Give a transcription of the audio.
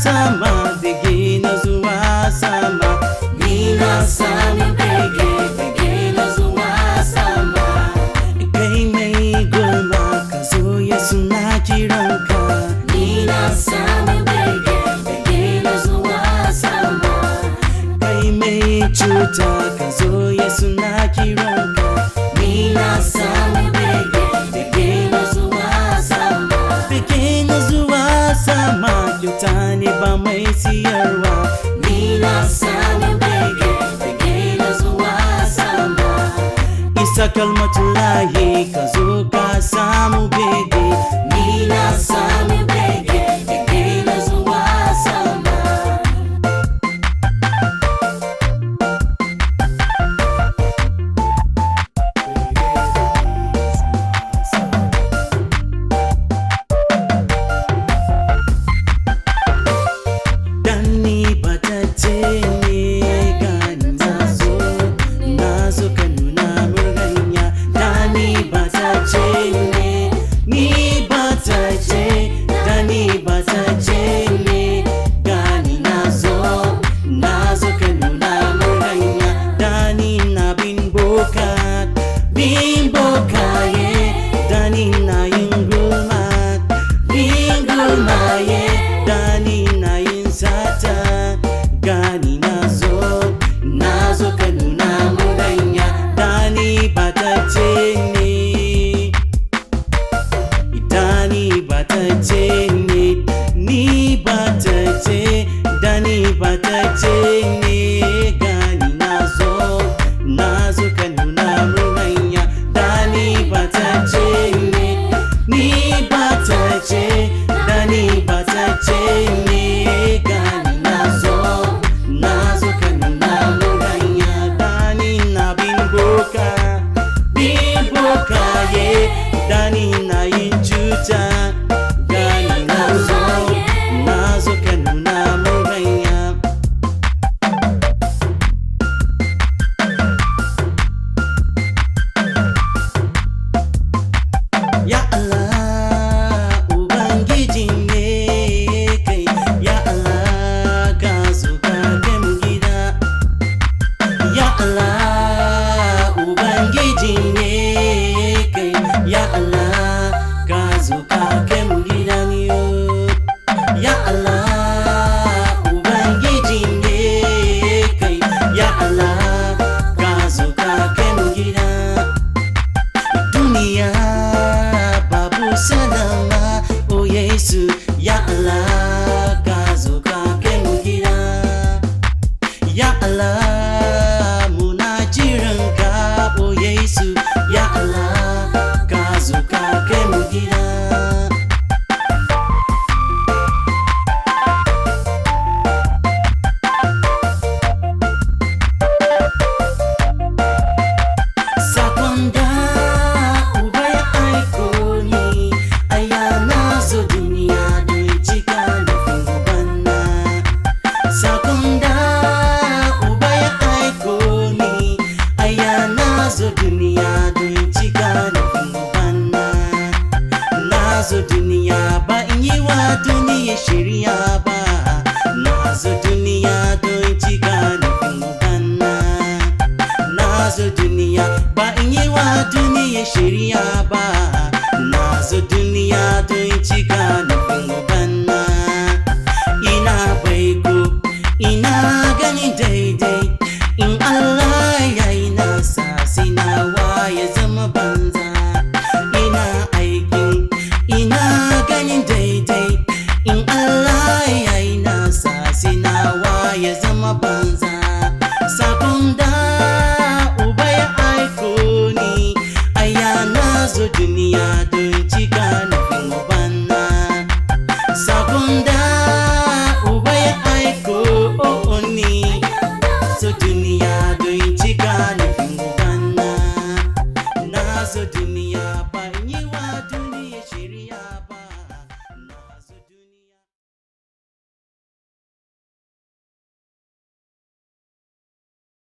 sama, bege na zuwa sama. Ni na samu bege, bege na zuwa sama. Kai mai gulma ka zo Yesu na kiranka. Ni na samu bege, bege na zuwa sama. Kai mai cuta ka zo Yesu na kiranka. Ni na samu bege, bege na zuwa sama. Bege na zuwa sama, kyauta ne ba mai siyarwa. Ni na samu bege, bege na zuwa sama. Isa kalmatullahi ka zo ka samu bege. Ni na samu bege, bege na zuwa sama. Dani batacce ne gani nazo ka nuna min hanya. Dani batacce ne, ni batacce. Dani batacce ne gani nazo ka nuna min hanya. Dani na bin bokaye. Dani na yin gulmaye. Dani na yin sata. Gani nazo ka nuna min hanya. Dani batacce ne. Dani batacce ne, ni batacce. Dani batacce ne gani nazo ka nuna min hanya. Dani batacce ne, ni batacce. Dani batacce ne gani nazo ka nuna min hanya. Dani na bin bokaye. Dani na yin cuta. Gani nazo ka nuna min hanya. Ya Allah, Ubangiji ne kai. Ya Allah, ka zo ka kai mu gida. Ya Allah, Ubangiji ne kai. Ya Allah, ka zo ka kai mu gida ni yo. Ya Allah, Ubangiji ne kai. Ya Allah, ka zo ka kai mu gida. Duniya babu salama, oh Yesu. Ya Allah, ka zo ka kai mu gida. Ya Allah, muna jiranka, oh Yesu. Ya Allah, ka zo ka kai mu gida. Sakon da Uba ya aiko ni, aya nazo duniya don cika nufin Ubanna. Sakon da Uba ya aiko ni, aya nazo duniya don cika nufin Ubanna. Nazo duniya ba in yi wa duniya shirya ba. Nazo duniya don cika nufin Ubanna. Nazo duniya ba in yi wa duniya shirya ba. Nazo duniya don cika nufin Ubanna. Ina baiko, ina gani daidai. In Allah ya yi nasa, sinawa ya zama banza. Ina aikin, ina ganin daidai. In Allah ya yi nasa, sinawa ya zama banza. Sakon da Uba ya aiko ni, aya nazo duniya don